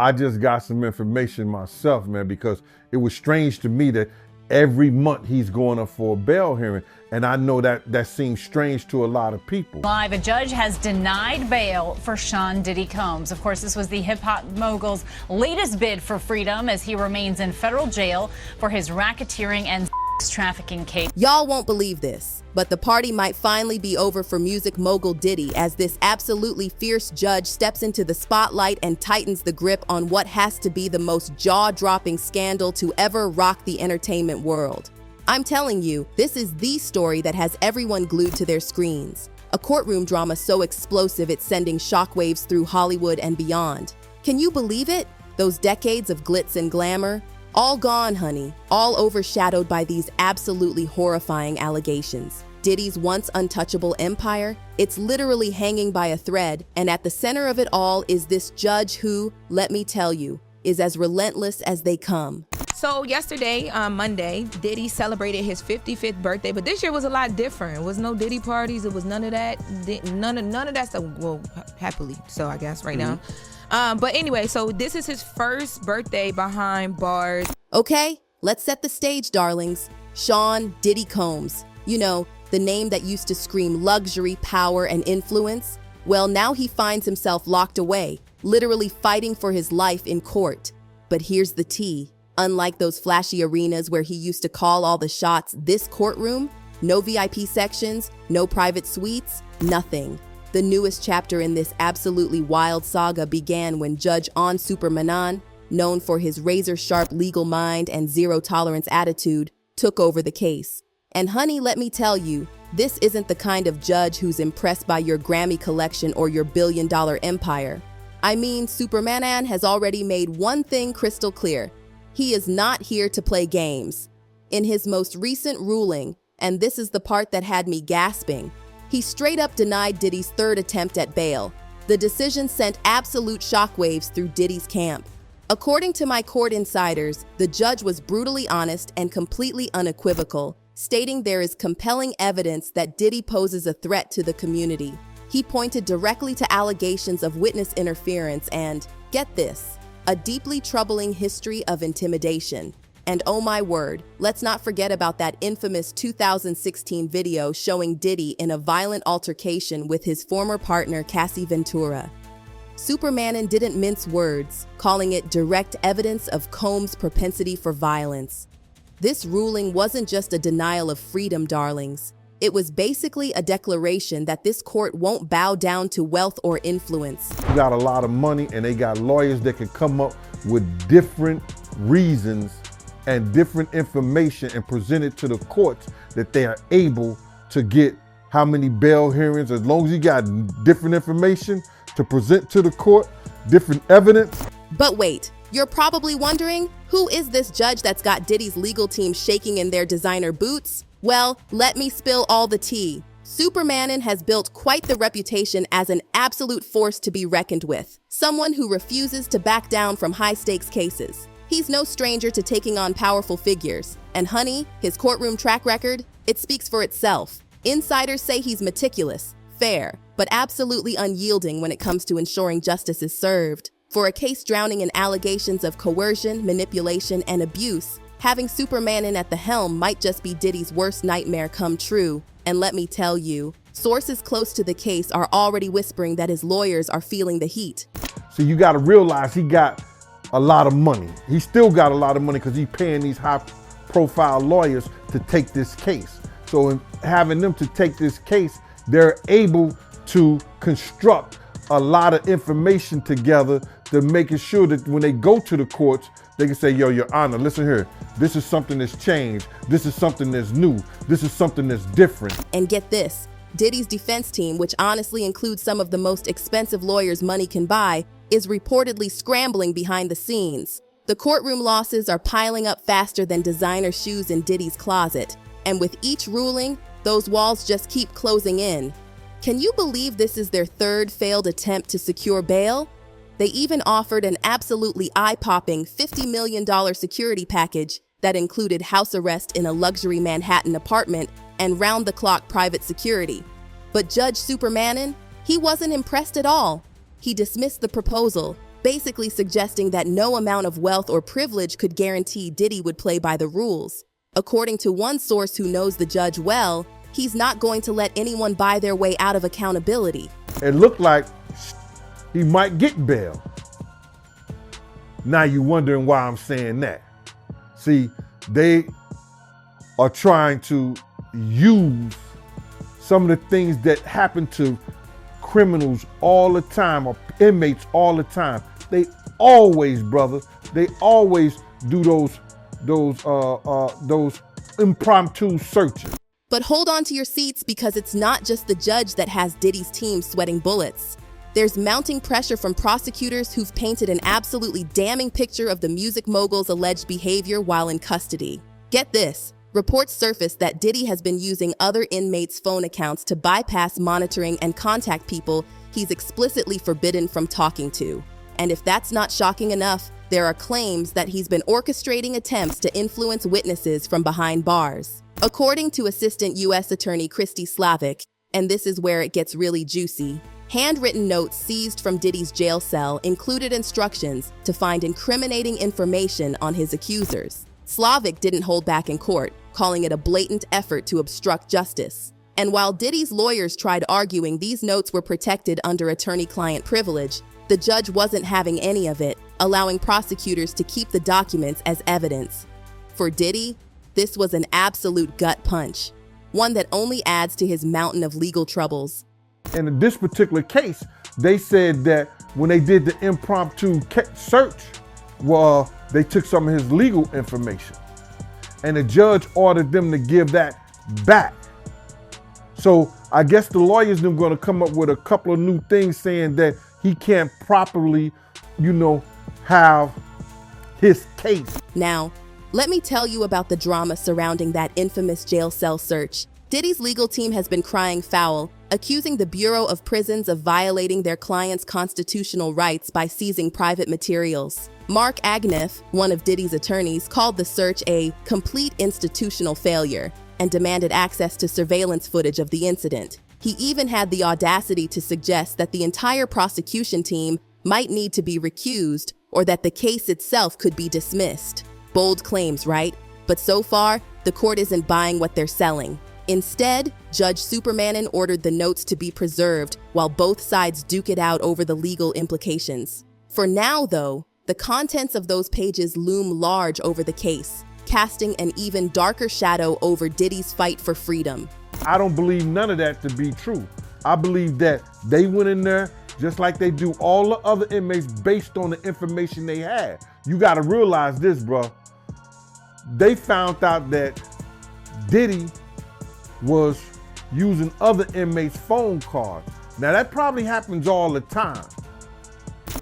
I just got some information myself, man, because it was strange to me that every month he's going up for a bail hearing. And I know that seems strange to a lot of people. Live, a judge has denied bail for Sean Diddy Combs. Of course, this was the hip-hop mogul's latest bid for freedom as he remains in federal jail for his racketeering and trafficking case. Y'all won't believe this, but the party might finally be over for music mogul Diddy as this absolutely fierce judge steps into the spotlight and tightens the grip on what has to be the most jaw-dropping scandal to ever rock the entertainment world. I'm telling you, this is the story that has everyone glued to their screens. A courtroom drama so explosive it's sending shockwaves through Hollywood and beyond. Can you believe it? Those decades of glitz and glamour? All gone, honey, all overshadowed by these absolutely horrifying allegations. Diddy's once untouchable empire, it's literally hanging by a thread, and at the center of it all is this judge who, let me tell you, is as relentless as they come. So yesterday, on Monday, Diddy celebrated his 55th birthday, but this year was a lot different. It was no Diddy parties, it was none of that, none of that stuff, well, happily, so I guess right now. But anyway, so this is his first birthday behind bars. Okay, let's set the stage, darlings. Sean Diddy Combs, you know, the name that used to scream luxury, power, and influence. Well, now he finds himself locked away, literally fighting for his life in court. But here's the tea. Unlike those flashy arenas where he used to call all the shots, this courtroom, no VIP sections, no private suites, nothing. The newest chapter in this absolutely wild saga began when Judge Super Manan, known for his razor-sharp legal mind and zero-tolerance attitude, took over the case. And honey, let me tell you, this isn't the kind of judge who's impressed by your Grammy collection or your billion-dollar empire. I mean, Super Manan has already made one thing crystal clear. He is not here to play games. In his most recent ruling, and this is the part that had me gasping, he straight up denied Diddy's third attempt at bail. The decision sent absolute shockwaves through Diddy's camp. According to my court insiders, the judge was brutally honest and completely unequivocal, stating there is compelling evidence that Diddy poses a threat to the community. He pointed directly to allegations of witness interference and, get this, a deeply troubling history of intimidation. And oh my word, let's not forget about that infamous 2016 video showing Diddy in a violent altercation with his former partner Cassie Ventura. Super Manan didn't mince words, calling it direct evidence of Combs' propensity for violence. This ruling wasn't just a denial of freedom, darlings. It was basically a declaration that this court won't bow down to wealth or influence. You got a lot of money and they got lawyers that can come up with different reasons and different information and present it to the courts that they are able to get how many bail hearings, as long as you got different information to present to the court, different evidence. But wait, you're probably wondering, who is this judge that's got Diddy's legal team shaking in their designer boots? Well, let me spill all the tea. Super Manan has built quite the reputation as an absolute force to be reckoned with, someone who refuses to back down from high-stakes cases. He's no stranger to taking on powerful figures. And honey, his courtroom track record, it speaks for itself. Insiders say he's meticulous, fair, but absolutely unyielding when it comes to ensuring justice is served. For a case drowning in allegations of coercion, manipulation, and abuse, having Super Manan at the helm might just be Diddy's worst nightmare come true. And let me tell you, sources close to the case are already whispering that his lawyers are feeling the heat. So you got to realize he got a lot of money. He still got a lot of money because he's paying these high-profile lawyers to take this case. So in having them to take this case, they're able to construct a lot of information together to making sure that when they go to the courts, they can say, yo, Your Honor, listen here, this is something that's changed, this is something that's new, this is something that's different. And get this, Diddy's defense team, which honestly includes some of the most expensive lawyers money can buy, is reportedly scrambling behind the scenes. The courtroom losses are piling up faster than designer shoes in Diddy's closet, and with each ruling, those walls just keep closing in. Can you believe this is their third failed attempt to secure bail? They even offered an absolutely eye-popping $50 million security package that included house arrest in a luxury Manhattan apartment and round-the-clock private security. But Judge Super Manan, he wasn't impressed at all. He dismissed the proposal, basically suggesting that no amount of wealth or privilege could guarantee Diddy would play by the rules. According to one source who knows the judge well, he's not going to let anyone buy their way out of accountability. It looked like he might get bail. Now you're wondering why I'm saying that. See, they are trying to use some of the things that happen to criminals all the time, or inmates all the time. They always, brother, they always do those impromptu searches. But hold on to your seats, because it's not just the judge that has Diddy's team sweating bullets. There's mounting pressure from prosecutors who've painted an absolutely damning picture of the music mogul's alleged behavior while in custody. Get this, reports surfaced that Diddy has been using other inmates' phone accounts to bypass monitoring and contact people he's explicitly forbidden from talking to. And if that's not shocking enough, there are claims that he's been orchestrating attempts to influence witnesses from behind bars. According to Assistant U.S. Attorney Christy Slavic, and this is where it gets really juicy, handwritten notes seized from Diddy's jail cell included instructions to find incriminating information on his accusers. Slavic didn't hold back in court, calling it a blatant effort to obstruct justice. And while Diddy's lawyers tried arguing these notes were protected under attorney-client privilege, the judge wasn't having any of it, allowing prosecutors to keep the documents as evidence. For Diddy, this was an absolute gut punch, one that only adds to his mountain of legal troubles. In this particular case, they said that when they did the impromptu search, they took some of his legal information, and the judge ordered them to give that back. So I guess the lawyers are going to come up with a couple of new things saying that he can't properly, have his case. Now, let me tell you about the drama surrounding that infamous jail cell search. Diddy's legal team has been crying foul, accusing the Bureau of Prisons of violating their client's constitutional rights by seizing private materials. Mark Agneff, one of Diddy's attorneys, called the search a complete institutional failure and demanded access to surveillance footage of the incident. He even had the audacity to suggest that the entire prosecution team might need to be recused or that the case itself could be dismissed. Bold claims, right? But so far, the court isn't buying what they're selling. Instead, Judge Supermanin ordered the notes to be preserved while both sides duke it out over the legal implications. For now, though, the contents of those pages loom large over the case, casting an even darker shadow over Diddy's fight for freedom. I don't believe none of that to be true. I believe that they went in there just like they do all the other inmates based on the information they had. You got to realize this, bro. They found out that Diddy was using other inmates' phone cards. Now that probably happens all the time.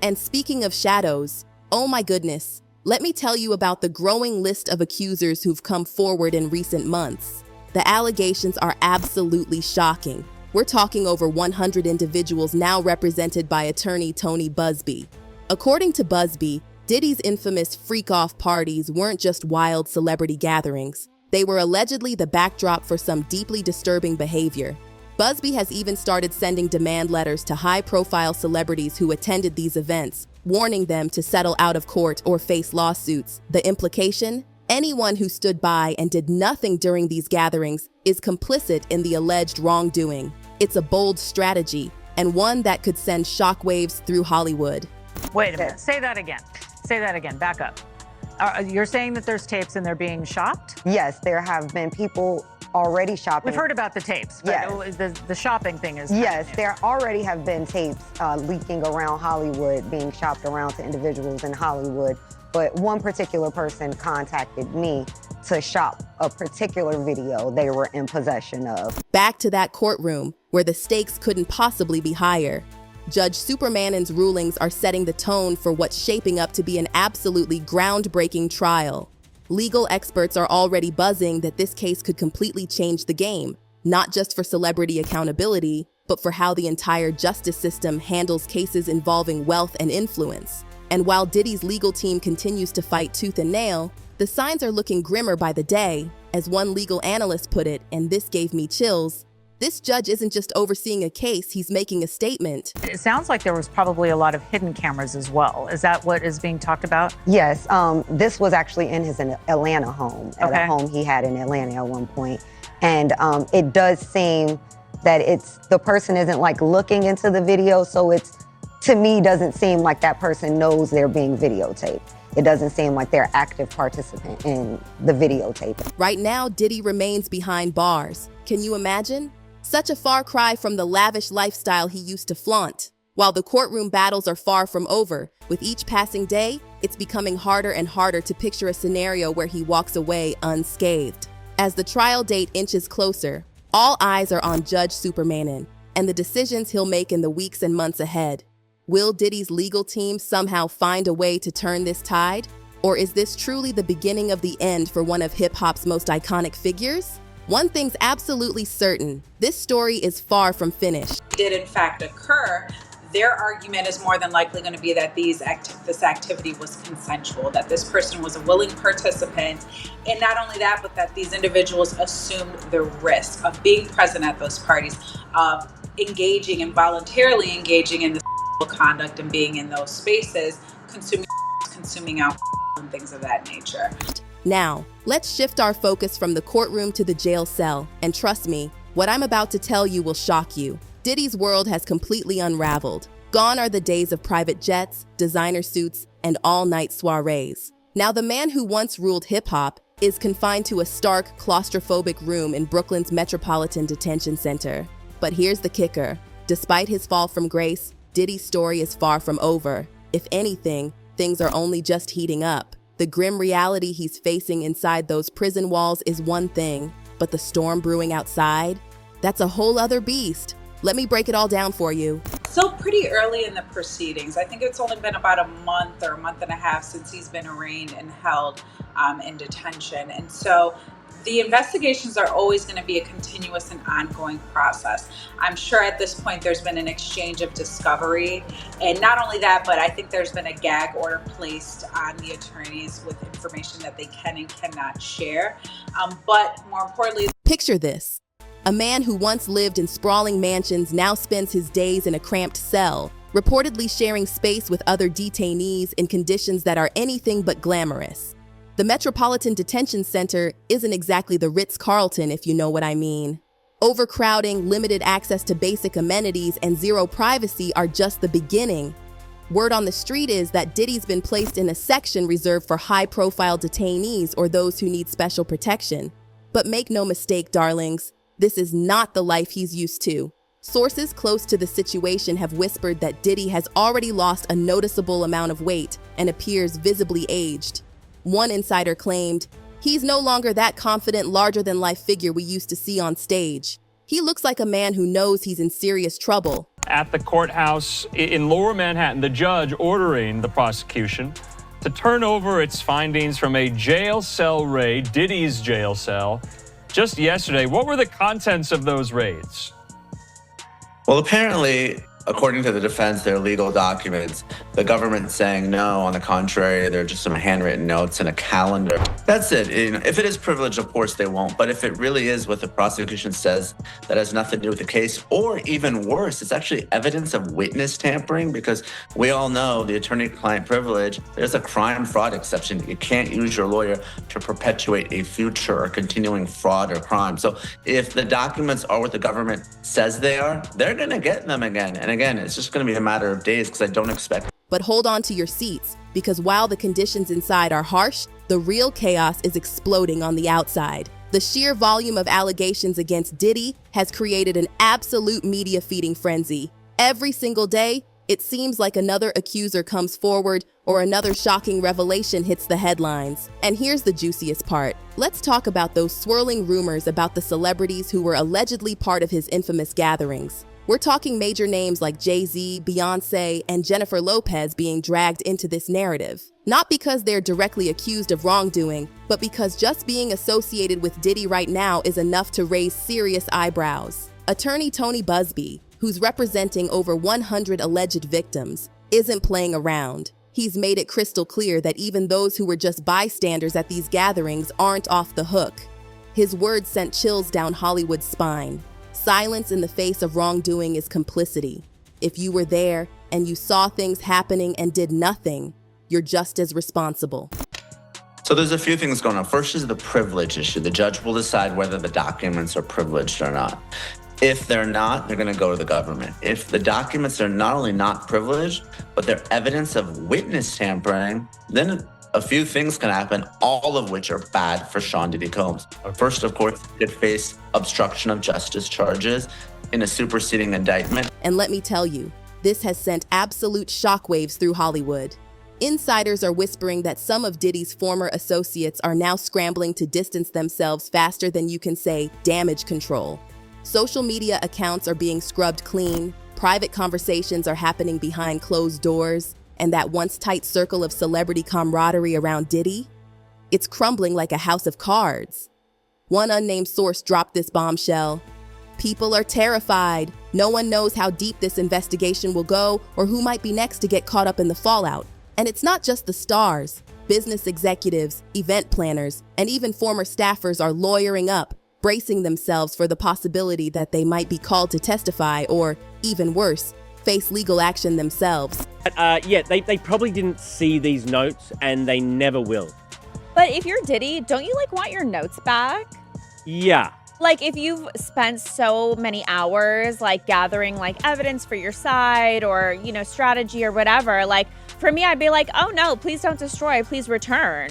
And speaking of shadows, oh my goodness, let me tell you about the growing list of accusers who've come forward in recent months. The allegations are absolutely shocking. We're talking over 100 individuals now represented by attorney Tony Busby. According to Busby, Diddy's infamous freak-off parties weren't just wild celebrity gatherings. They were allegedly the backdrop for some deeply disturbing behavior. Busby has even started sending demand letters to high-profile celebrities who attended these events, warning them to settle out of court or face lawsuits. The implication? Anyone who stood by and did nothing during these gatherings is complicit in the alleged wrongdoing. It's a bold strategy, and one that could send shockwaves through Hollywood. Wait a minute. Say that again. Say that again. Back up. You're saying that there's tapes and they're being shopped? Yes, there have been people already shopping. We've heard about the tapes, but yes. The shopping thing is... Yes, there already have been tapes leaking around Hollywood, being shopped around to individuals in Hollywood. But one particular person contacted me to shop a particular video they were in possession of. Back to that courtroom, where the stakes couldn't possibly be higher. Judge Supermanin's rulings are setting the tone for what's shaping up to be an absolutely groundbreaking trial. Legal experts are already buzzing that this case could completely change the game, not just for celebrity accountability, but for how the entire justice system handles cases involving wealth and influence. And while Diddy's legal team continues to fight tooth and nail, the signs are looking grimmer by the day. As one legal analyst put it, and this gave me chills, This judge isn't just overseeing a case, he's making a statement. It sounds like there was probably a lot of hidden cameras as well. Is that what is being talked about? Yes, this was actually in his Atlanta home, at Okay. a home he had in Atlanta at one point. And it does seem that the person isn't like looking into the video, so it's, to me, doesn't seem like that person knows they're being videotaped. It doesn't seem like they're active participant in the videotaping. Right now, Diddy remains behind bars. Can you imagine? Such a far cry from the lavish lifestyle he used to flaunt. While the courtroom battles are far from over, with each passing day, it's becoming harder and harder to picture a scenario where he walks away unscathed. As the trial date inches closer, all eyes are on Judge Supermanin and the decisions he'll make in the weeks and months ahead. Will Diddy's legal team somehow find a way to turn this tide? Or is this truly the beginning of the end for one of hip-hop's most iconic figures? One thing's absolutely certain, this story is far from finished. Did in fact occur, their argument is more than likely going to be that this activity was consensual, that this person was a willing participant, and not only that, but that these individuals assumed the risk of being present at those parties, of engaging and voluntarily engaging in the conduct and being in those spaces, consuming alcohol and things of that nature. Now, let's shift our focus from the courtroom to the jail cell, and trust me, what I'm about to tell you will shock you. Diddy's world has completely unraveled. Gone are the days of private jets, designer suits, and all-night soirees. Now the man who once ruled hip-hop is confined to a stark, claustrophobic room in Brooklyn's Metropolitan Detention Center. But here's the kicker. Despite his fall from grace, Diddy's story is far from over. If anything, things are only just heating up. The grim reality he's facing inside those prison walls is one thing, but the storm brewing outside? That's a whole other beast. Let me break it all down for you. Still pretty early in the proceedings. I think it's only been about a month or a month and a half since he's been arraigned and held in detention. And so the investigations are always going to be a continuous and ongoing process. I'm sure at this point there's been an exchange of discovery. And not only that, but I think there's been a gag order placed on the attorneys with information that they can and cannot share. But more importantly, picture this. A man who once lived in sprawling mansions now spends his days in a cramped cell, reportedly sharing space with other detainees in conditions that are anything but glamorous. The Metropolitan Detention Center isn't exactly the Ritz-Carlton, if you know what I mean. Overcrowding, limited access to basic amenities, and zero privacy are just the beginning. Word on the street is that Diddy's been placed in a section reserved for high-profile detainees or those who need special protection. But make no mistake, darlings, this is not the life he's used to. Sources close to the situation have whispered that Diddy has already lost a noticeable amount of weight and appears visibly aged. One insider claimed, "He's no longer that confident, larger-than-life figure we used to see on stage. He looks like a man who knows he's in serious trouble." At the courthouse in Lower Manhattan, the judge ordering the prosecution to turn over its findings from a jail cell raid, Diddy's jail cell, just yesterday. What were the contents of those raids? Well, apparently, according to the defense, they're legal documents. The government's saying no, on the contrary, they're just some handwritten notes and a calendar. That's it. If it is privileged, of course they won't. But if it really is what the prosecution says, that has nothing to do with the case, or even worse, it's actually evidence of witness tampering, because we all know the attorney-client privilege, there's a crime fraud exception. You can't use your lawyer to perpetuate a future or continuing fraud or crime. So if the documents are what the government says they are, they're going to get them again. And again, it's just going to be a matter of days, because I don't expect. But hold on to your seats, because while the conditions inside are harsh, the real chaos is exploding on the outside. The sheer volume of allegations against Diddy has created an absolute media feeding frenzy. Every single day, it seems like another accuser comes forward or another shocking revelation hits the headlines. And here's the juiciest part. Let's talk about those swirling rumors about the celebrities who were allegedly part of his infamous gatherings. We're talking major names like Jay-Z, Beyonce, and Jennifer Lopez being dragged into this narrative. Not because they're directly accused of wrongdoing, but because just being associated with Diddy right now is enough to raise serious eyebrows. Attorney Tony Busby, who's representing over 100 alleged victims, isn't playing around. He's made it crystal clear that even those who were just bystanders at these gatherings aren't off the hook. His words sent chills down Hollywood's spine. Silence in the face of wrongdoing is complicity. If you were there and you saw things happening and did nothing, you're just as responsible. So there's a few things going on. First is the privilege issue. The judge will decide whether the documents are privileged or not. If they're not, they're going to go to the government. If the documents are not only not privileged, but they're evidence of witness tampering, then a few things can happen, all of which are bad for Sean Diddy Combs. First, of course, he could face obstruction of justice charges in a superseding indictment. And let me tell you, this has sent absolute shockwaves through Hollywood. Insiders are whispering that some of Diddy's former associates are now scrambling to distance themselves faster than you can say damage control. Social media accounts are being scrubbed clean, private conversations are happening behind closed doors, and that once tight circle of celebrity camaraderie around Diddy, it's crumbling like a house of cards. One unnamed source dropped this bombshell. People are terrified. No one knows how deep this investigation will go or who might be next to get caught up in the fallout. And it's not just the stars. Business executives, event planners, and even former staffers are lawyering up, bracing themselves for the possibility that they might be called to testify or, even worse, face legal action themselves. Yeah, they probably didn't see these notes and they never will. But if you're Diddy, don't you want your notes back? Yeah. If you've spent so many hours gathering evidence for your side or, strategy or whatever, for me, I'd be oh no, please don't destroy, please return.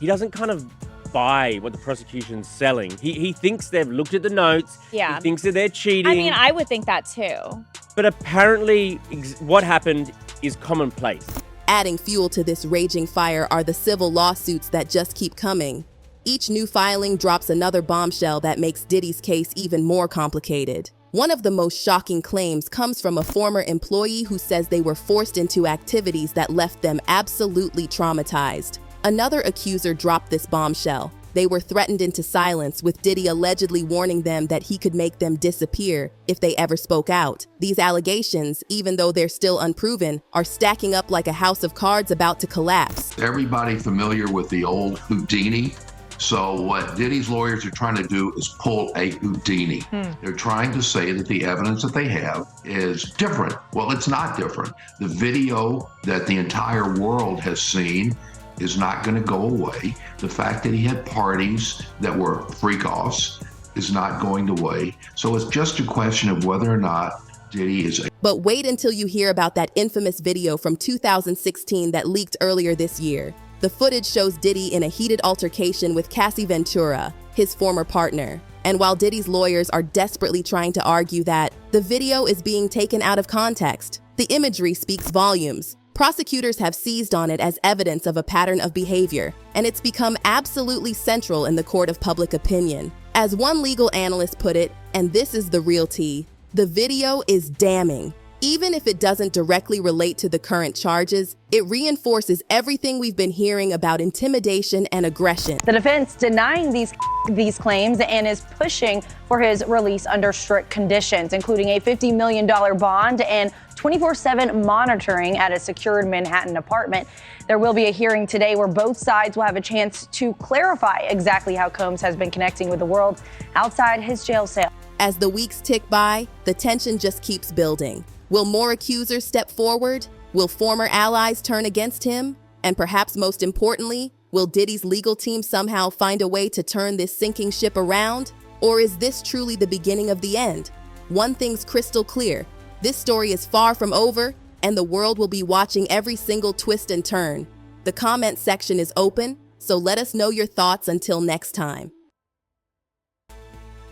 He doesn't kind of buy what the prosecution's selling. He thinks they've looked at the notes. Yeah. He thinks that they're cheating. I mean, I would think that too. But apparently what happened is commonplace. Adding fuel to this raging fire are the civil lawsuits that just keep coming. Each new filing drops another bombshell that makes Diddy's case even more complicated. One of the most shocking claims comes from a former employee who says they were forced into activities that left them absolutely traumatized. Another accuser dropped this bombshell. They were threatened into silence, with Diddy allegedly warning them that he could make them disappear if they ever spoke out. These allegations, even though they're still unproven, are stacking up like a house of cards about to collapse. Everybody familiar with the old Houdini? So what Diddy's lawyers are trying to do is pull a Houdini. They're trying to say that the evidence that they have is different. Well, it's not different. The video that the entire world has seen is not going to go away. The fact that he had parties that were freak-offs is not going away. So it's just a question of whether or not Diddy is a... But wait until you hear about that infamous video from 2016 that leaked earlier this year. The footage shows Diddy in a heated altercation with Cassie Ventura, his former partner. And while Diddy's lawyers are desperately trying to argue that the video is being taken out of context, the imagery speaks volumes. Prosecutors have seized on it as evidence of a pattern of behavior, and it's become absolutely central in the court of public opinion. As one legal analyst put it, and this is the real tea, the video is damning. Even if it doesn't directly relate to the current charges, it reinforces everything we've been hearing about intimidation and aggression. The defense denying these claims and is pushing for his release under strict conditions, including a $50 million bond and 24/7 monitoring at a secured Manhattan apartment. There will be a hearing today where both sides will have a chance to clarify exactly how Combs has been connecting with the world outside his jail cell. As the weeks tick by, the tension just keeps building. Will more accusers step forward? Will former allies turn against him? And perhaps most importantly, will Diddy's legal team somehow find a way to turn this sinking ship around? Or is this truly the beginning of the end? One thing's crystal clear. This story is far from over, and the world will be watching every single twist and turn. The comment section is open, so let us know your thoughts until next time.